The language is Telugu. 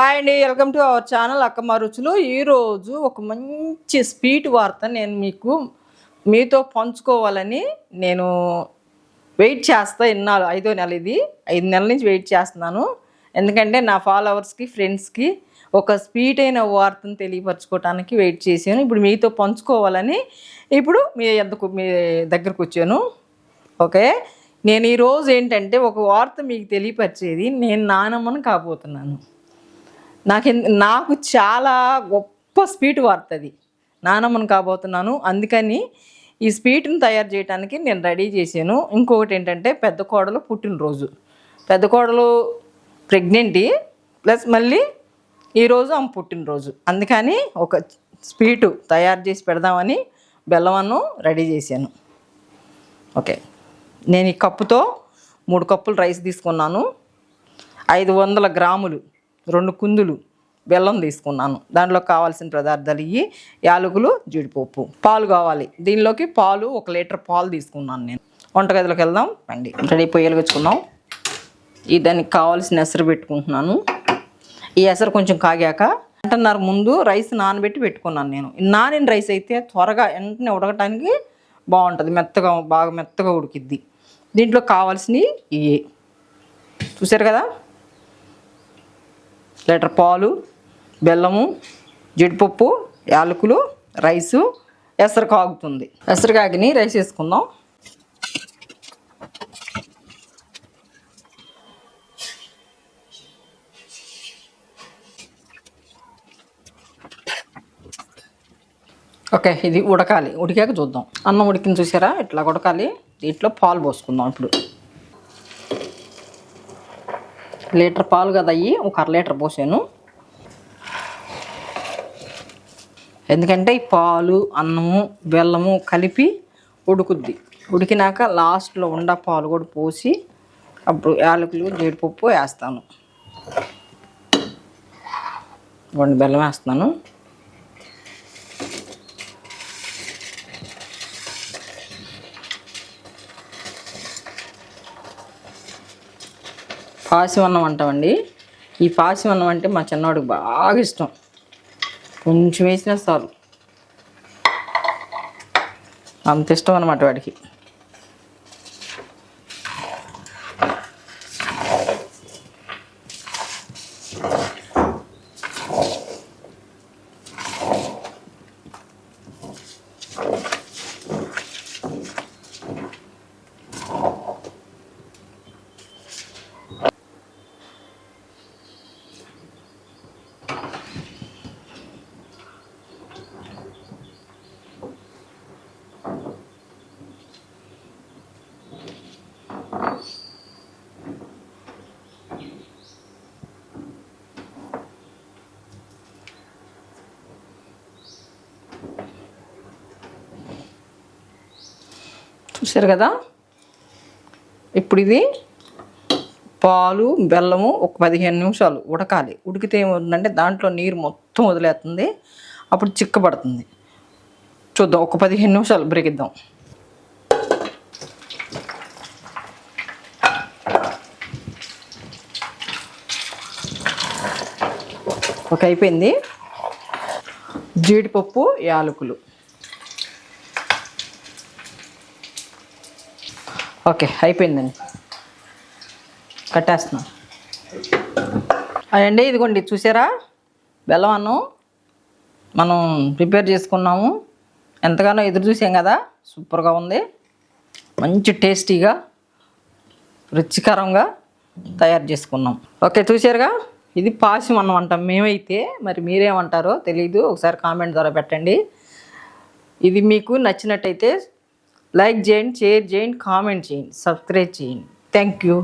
హాయ్ అండి, welcome to our channel Akkamma రుచులు. ఈరోజు ఒక మంచి స్వీట్ వార్త నేను మీతో పంచుకోవాలని నేను వెయిట్ చేస్తా. ఇన్నాళ్ళు 5వ నెల, ఇది 5 నెలల నుంచి వెయిట్ చేస్తున్నాను. ఎందుకంటే నా ఫాలోవర్స్కి, ఫ్రెండ్స్కి ఒక స్వీట్ అయిన వార్తను తెలియపరచుకోవడానికి వెయిట్ చేశాను. ఇప్పుడు మీతో పంచుకోవాలని ఇప్పుడు మీ దగ్గరకు వచ్చాను. ఓకే, నేను ఈరోజు ఏంటంటే ఒక వార్త మీకు తెలియపరిచేది. నేను నానమ్మను కాబోతున్నాను. నాకు చాలా గొప్ప స్వీట్ వార్త అది. నానమ్మను కాబోతున్నాను. అందుకని ఈ స్వీట్ని తయారు చేయడానికి నేను రెడీ చేశాను. ఇంకొకటి ఏంటంటే పెద్ద కోడలు పుట్టినరోజు. పెద్ద కోడలు ప్రెగ్నెంటీ ప్లస్ మళ్ళీ ఈరోజు ఆమె పుట్టినరోజు. అందుకని ఒక స్వీటు తయారు చేసి పెడదామని బెల్లమన్ను రెడీ చేశాను. ఓకే, నేను ఈ కప్పుతో 3 కప్పులు రైస్ తీసుకున్నాను. 500 గ్రాములు 2 కుందులు బెల్లం తీసుకున్నాను. దాంట్లో కావాల్సిన పదార్థాలు ఇవి: యాలకులు, జీడిపప్పు, పాలు కావాలి. దీనిలోకి పాలు 1 లీటర్ పాలు తీసుకున్నాను. నేను వంటగదిలోకి వెళ్దాం రండి. రెడీ పొయ్యలు వెచ్చుకున్నాం. దానికి కావాల్సిన ఎసరు పెట్టుకుంటున్నాను. ఈ ఎసరు కొంచెం కాగాక 1:30 ముందు రైస్ నానబెట్టి పెట్టుకున్నాను. నేను నానిన రైస్ అయితే త్వరగా వెంటనే ఉడకటానికి బాగుంటుంది, బాగా మెత్తగా ఉడికిద్ది. దీంట్లో కావాల్సినవి ఇవి చూసారు కదా: లీటర్ పాలు, బెల్లము, జీడిపప్పు, యాలకులు, రైసు, ఎసరు కాగుతుంది. ఎసరు కాగిని రైస్ వేసుకుందాం. ఓకే, ఇది ఉడకాలి. ఉడికాక చూద్దాం. అన్నం ఉడికింది చూసారా, ఇట్లా ఉడకాలి. దీంట్లో పాలు పోసుకుందాం. ఇప్పుడు లీటర్ పాలు కదా అయ్యి, ఒక 1/2 లీటర్ పోసాను. ఎందుకంటే ఈ పాలు, అన్నము, బెల్లము కలిపి ఉడుకుద్ది. ఉడికినాక లాస్ట్లో పాలు కూడా పోసి అప్పుడు యాలకులు, జీడిపప్పు వేస్తాను. బెల్లం వేస్తున్నాను. పాసివన్నం అంటామండి. ఈ పాసివన్నం అంటే మా చిన్నవాడికి బాగా ఇష్టం. కొంచెం వేసినా చాలు, అంత ఇష్టం అన్నమాట వాడికి. చూసారు కదా, ఇప్పుడు ఇది పాలు, బెల్లము ఒక 15 నిమిషాలు ఉడకాలి. ఉడికితే ఏమవుతుందంటే దాంట్లో నీరు మొత్తం వదిలేస్తుంది, అప్పుడు చిక్కబడుతుంది. చూద్దాం, ఒక 15 నిమిషాలు బ్రేకిద్దాం. ఒక అయిపోయింది. జీడిపప్పు, యాలకులు. ఓకే, అయిపోయిందండి. కట్టేస్తున్నాం. అదండి, ఇదిగోండి చూసారా, బెల్లం అన్నం మనం ప్రిపేర్ చేసుకున్నాము. ఎంతగానో ఎదురు చూసాం కదా, సూపర్గా ఉంది. మంచి టేస్టీగా, రుచికరంగా తయారు చేసుకున్నాం. ఓకే, చూసారుగా, ఇది పాసివన్నం అంటాం మేమైతే. మరి మీరేమంటారో తెలీదు, ఒకసారి కామెంట్ ద్వారా పెట్టండి. ఇది మీకు నచ్చినట్టయితే లైక్ చేయండి, షేర్ చేయండి, కామెంట్ చేయండి, సబ్స్క్రైబ్ చేయండి. Thank you.